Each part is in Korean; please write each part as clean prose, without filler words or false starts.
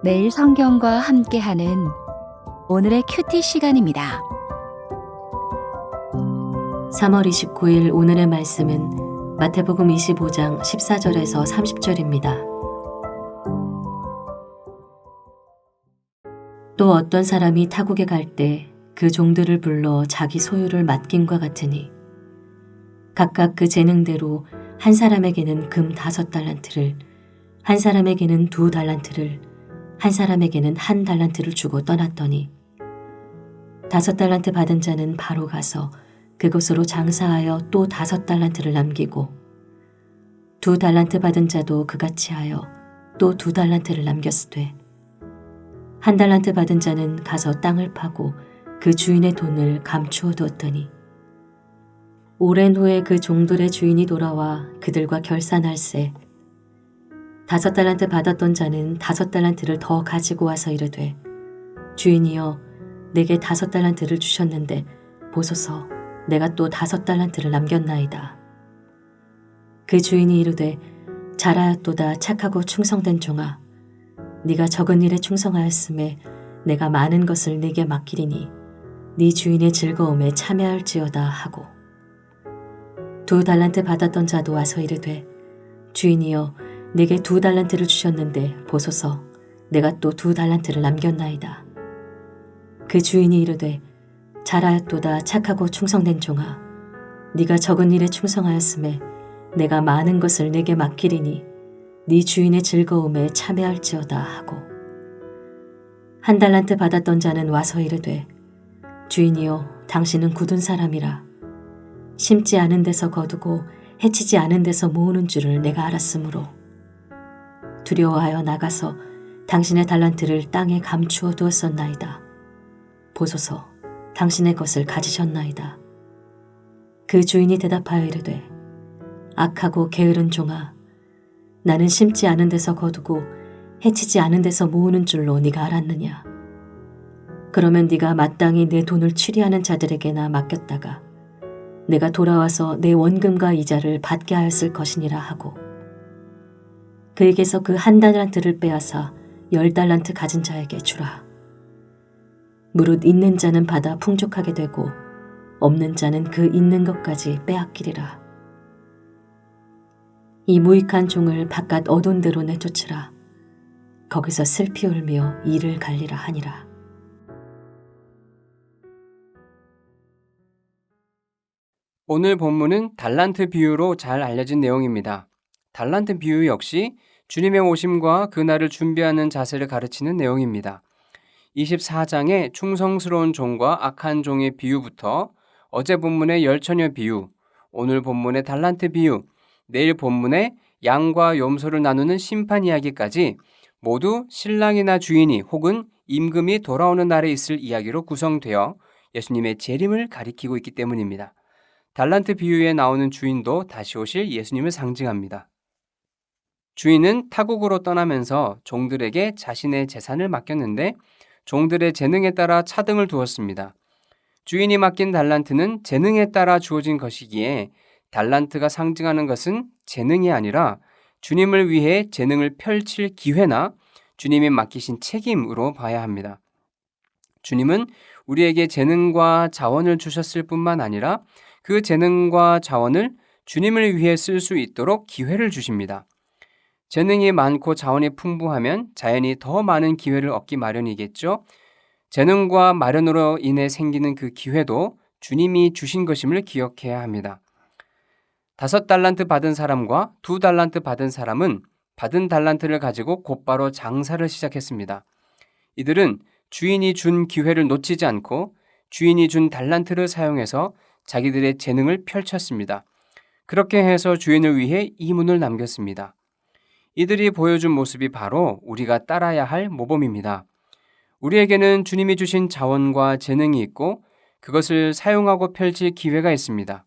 매일 성경과 함께하는 오늘의 큐티 시간입니다. 3월 29일 오늘의 말씀은 마태복음 25장 14절에서 30절입니다. 또 어떤 사람이 타국에 갈 때 그 종들을 불러 자기 소유를 맡김과 같으니 각각 그 재능대로 한 사람에게는 금 5달란트를, 한 사람에게는 2달란트를, 한 사람에게는 1달란트를 주고 떠났더니 5달란트 받은 자는 바로 가서 그곳으로 장사하여 또 5달란트를 남기고 2달란트 받은 자도 그같이 하여 또 2달란트를 남겼으되 1달란트 받은 자는 가서 땅을 파고 그 주인의 돈을 감추어 두었더니 오랜 후에 그 종들의 주인이 돌아와 그들과 결산할세 5달란트 받았던 자는 5달란트를 더 가지고 와서 이르되 주인이여 내게 5달란트를 주셨는데 보소서 내가 또 5달란트를 남겼나이다. 그 주인이 이르되 잘하였도다 착하고 충성된 종아 네가 적은 일에 충성하였음에 내가 많은 것을 네게 맡기리니 네 주인의 즐거움에 참여할지어다 하고 2달란트 받았던 자도 와서 이르되 주인이여 내게 2달란트를 주셨는데 보소서 내가 또 2달란트를 남겼나이다. 그 주인이 이르되 잘하였도다 착하고 충성된 종아 네가 적은 일에 충성하였음에 내가 많은 것을 네게 맡기리니 네 주인의 즐거움에 참여할지어다 하고 1달란트 받았던 자는 와서 이르되 주인이여 당신은 굳은 사람이라 심지 않은 데서 거두고 해치지 않은 데서 모으는 줄을 내가 알았으므로 두려워하여 나가서 당신의 달란트를 땅에 감추어 두었었나이다. 보소서 당신의 것을 가지셨나이다. 그 주인이 대답하여 이르되 악하고 게으른 종아 나는 심지 않은 데서 거두고 해치지 않은 데서 모으는 줄로 네가 알았느냐. 그러면 네가 마땅히 내 돈을 취리하는 자들에게나 맡겼다가 내가 돌아와서 내 원금과 이자를 받게 하였을 것이니라 하고 그에게서 그 1달란트를 빼앗아 10달란트 가진 자에게 주라. 무릇 있는 자는 받아 풍족하게 되고 없는 자는 그 있는 것까지 빼앗기리라. 이 무익한 종을 바깥 어두운 데로 내쫓으라. 거기서 슬피 울며 이를 갈리라 하니라. 오늘 본문은 달란트 비유로 잘 알려진 내용입니다. 달란트 비유 역시 주님의 오심과 그날을 준비하는 자세를 가르치는 내용입니다. 24장의 충성스러운 종과 악한 종의 비유부터 어제 본문의 열처녀 비유, 오늘 본문의 달란트 비유, 내일 본문의 양과 염소를 나누는 심판 이야기까지 모두 신랑이나 주인이 혹은 임금이 돌아오는 날에 있을 이야기로 구성되어 예수님의 재림을 가리키고 있기 때문입니다. 달란트 비유에 나오는 주인도 다시 오실 예수님을 상징합니다. 주인은 타국으로 떠나면서 종들에게 자신의 재산을 맡겼는데 종들의 재능에 따라 차등을 두었습니다. 주인이 맡긴 달란트는 재능에 따라 주어진 것이기에 달란트가 상징하는 것은 재능이 아니라 주님을 위해 재능을 펼칠 기회나 주님이 맡기신 책임으로 봐야 합니다. 주님은 우리에게 재능과 자원을 주셨을 뿐만 아니라 그 재능과 자원을 주님을 위해 쓸 수 있도록 기회를 주십니다. 재능이 많고 자원이 풍부하면 자연히 더 많은 기회를 얻기 마련이겠죠. 재능과 마련으로 인해 생기는 그 기회도 주님이 주신 것임을 기억해야 합니다. 5달란트 받은 사람과 2달란트 받은 사람은 받은 달란트를 가지고 곧바로 장사를 시작했습니다. 이들은 주인이 준 기회를 놓치지 않고 주인이 준 달란트를 사용해서 자기들의 재능을 펼쳤습니다. 그렇게 해서 주인을 위해 이문을 남겼습니다. 이들이 보여준 모습이 바로 우리가 따라야 할 모범입니다. 우리에게는 주님이 주신 자원과 재능이 있고 그것을 사용하고 펼칠 기회가 있습니다.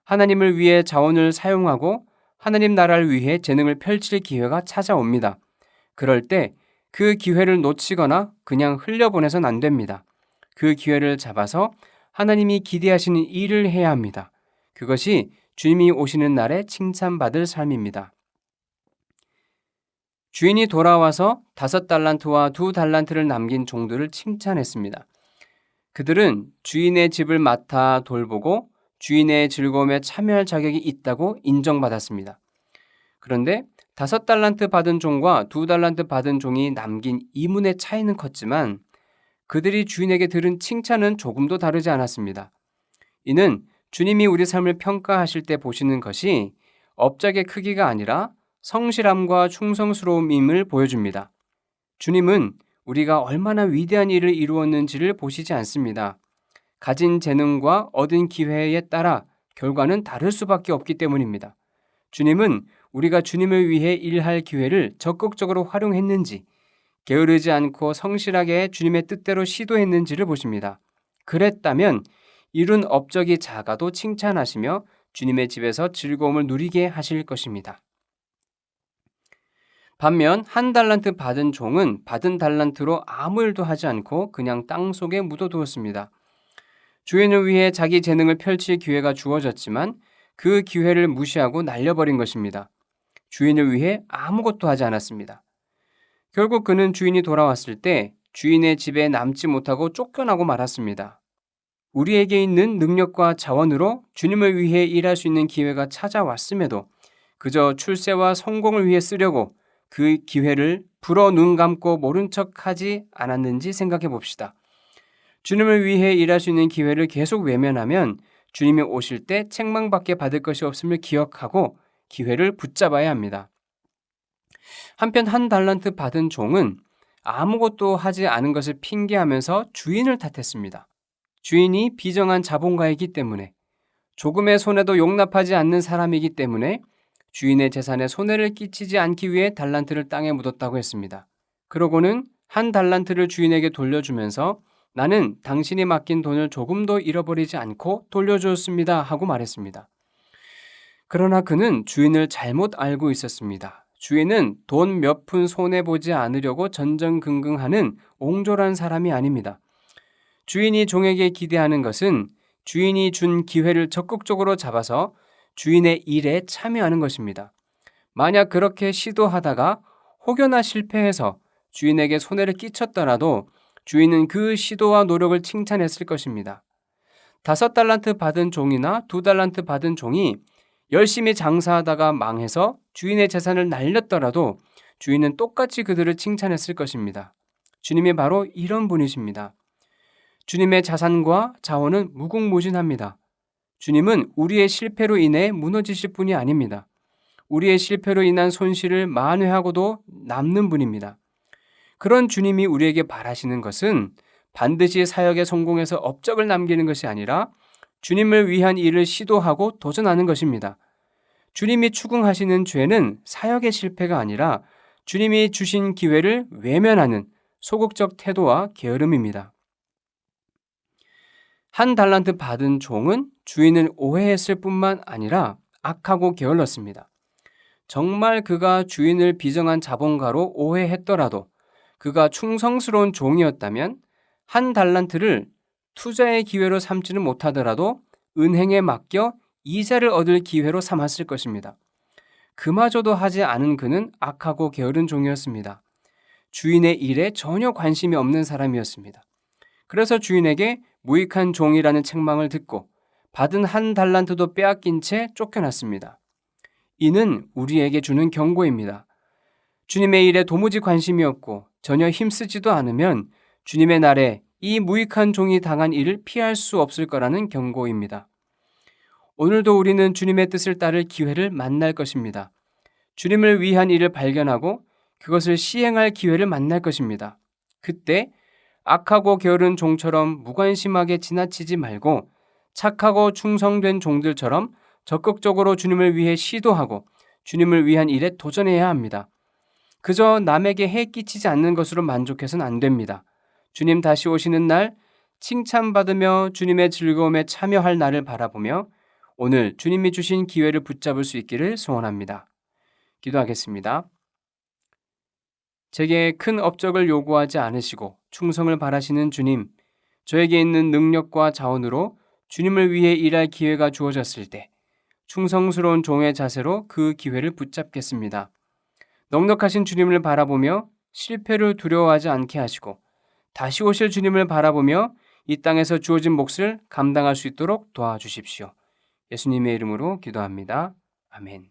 하나님을 위해 자원을 사용하고 하나님 나라를 위해 재능을 펼칠 기회가 찾아옵니다. 그럴 때 그 기회를 놓치거나 그냥 흘려보내선 안 됩니다. 그 기회를 잡아서 하나님이 기대하시는 일을 해야 합니다. 그것이 주님이 오시는 날에 칭찬받을 삶입니다. 주인이 돌아와서 5달란트와 2달란트를 남긴 종들을 칭찬했습니다. 그들은 주인의 집을 맡아 돌보고 주인의 즐거움에 참여할 자격이 있다고 인정받았습니다. 그런데 5달란트 받은 종과 2달란트 받은 종이 남긴 이문의 차이는 컸지만 그들이 주인에게 들은 칭찬은 조금도 다르지 않았습니다. 이는 주님이 우리 삶을 평가하실 때 보시는 것이 업적의 크기가 아니라 성실함과 충성스러움임을 보여줍니다. 주님은 우리가 얼마나 위대한 일을 이루었는지를 보시지 않습니다. 가진 재능과 얻은 기회에 따라 결과는 다를 수밖에 없기 때문입니다. 주님은 우리가 주님을 위해 일할 기회를 적극적으로 활용했는지, 게으르지 않고 성실하게 주님의 뜻대로 시도했는지를 보십니다. 그랬다면 이룬 업적이 작아도 칭찬하시며 주님의 집에서 즐거움을 누리게 하실 것입니다. 반면 1달란트 받은 종은 받은 달란트로 아무 일도 하지 않고 그냥 땅속에 묻어두었습니다. 주인을 위해 자기 재능을 펼칠 기회가 주어졌지만 그 기회를 무시하고 날려버린 것입니다. 주인을 위해 아무것도 하지 않았습니다. 결국 그는 주인이 돌아왔을 때 주인의 집에 남지 못하고 쫓겨나고 말았습니다. 우리에게 있는 능력과 자원으로 주님을 위해 일할 수 있는 기회가 찾아왔음에도 그저 출세와 성공을 위해 쓰려고 그 기회를 불어 눈 감고 모른 척하지 않았는지 생각해 봅시다. 주님을 위해 일할 수 있는 기회를 계속 외면하면 주님이 오실 때 책망밖에 받을 것이 없음을 기억하고 기회를 붙잡아야 합니다. 한편 1달란트 받은 종은 아무것도 하지 않은 것을 핑계하면서 주인을 탓했습니다. 주인이 비정한 자본가이기 때문에, 조금의 손해도 용납하지 않는 사람이기 때문에 주인의 재산에 손해를 끼치지 않기 위해 달란트를 땅에 묻었다고 했습니다. 그러고는 1달란트를 주인에게 돌려주면서 나는 당신이 맡긴 돈을 조금도 잃어버리지 않고 돌려주었습니다 하고 말했습니다. 그러나 그는 주인을 잘못 알고 있었습니다. 주인은 돈 몇 푼 손해보지 않으려고 전전긍긍하는 옹졸한 사람이 아닙니다. 주인이 종에게 기대하는 것은 주인이 준 기회를 적극적으로 잡아서 주인의 일에 참여하는 것입니다. 만약 그렇게 시도하다가 혹여나 실패해서 주인에게 손해를 끼쳤더라도 주인은 그 시도와 노력을 칭찬했을 것입니다. 5달란트 받은 종이나 2달란트 받은 종이 열심히 장사하다가 망해서 주인의 재산을 날렸더라도 주인은 똑같이 그들을 칭찬했을 것입니다. 주님이 바로 이런 분이십니다. 주님의 자산과 자원은 무궁무진합니다. 주님은 우리의 실패로 인해 무너지실 분이 아닙니다. 우리의 실패로 인한 손실을 만회하고도 남는 분입니다. 그런 주님이 우리에게 바라시는 것은 반드시 사역에 성공해서 업적을 남기는 것이 아니라 주님을 위한 일을 시도하고 도전하는 것입니다. 주님이 추궁하시는 죄는 사역의 실패가 아니라 주님이 주신 기회를 외면하는 소극적 태도와 게으름입니다. 1달란트 받은 종은 주인을 오해했을 뿐만 아니라 악하고 게을렀습니다. 정말 그가 주인을 비정한 자본가로 오해했더라도 그가 충성스러운 종이었다면 1달란트를 투자의 기회로 삼지는 못하더라도 은행에 맡겨 이자를 얻을 기회로 삼았을 것입니다. 그마저도 하지 않은 그는 악하고 게으른 종이었습니다. 주인의 일에 전혀 관심이 없는 사람이었습니다. 그래서 주인에게 무익한 종이라는 책망을 듣고 받은 1달란트도 빼앗긴 채 쫓겨났습니다. 이는 우리에게 주는 경고입니다. 주님의 일에 도무지 관심이 없고 전혀 힘쓰지도 않으면 주님의 날에 이 무익한 종이 당한 일을 피할 수 없을 거라는 경고입니다. 오늘도 우리는 주님의 뜻을 따를 기회를 만날 것입니다. 주님을 위한 일을 발견하고 그것을 시행할 기회를 만날 것입니다. 그때 악하고 게으른 종처럼 무관심하게 지나치지 말고 착하고 충성된 종들처럼 적극적으로 주님을 위해 시도하고 주님을 위한 일에 도전해야 합니다. 그저 남에게 해 끼치지 않는 것으로 만족해서는 안 됩니다. 주님 다시 오시는 날 칭찬받으며 주님의 즐거움에 참여할 날을 바라보며 오늘 주님이 주신 기회를 붙잡을 수 있기를 소원합니다. 기도하겠습니다. 제게 큰 업적을 요구하지 않으시고 충성을 바라시는 주님, 저에게 있는 능력과 자원으로 주님을 위해 일할 기회가 주어졌을 때 충성스러운 종의 자세로 그 기회를 붙잡겠습니다. 넉넉하신 주님을 바라보며 실패를 두려워하지 않게 하시고 다시 오실 주님을 바라보며 이 땅에서 주어진 몫을 감당할 수 있도록 도와주십시오. 예수님의 이름으로 기도합니다. 아멘.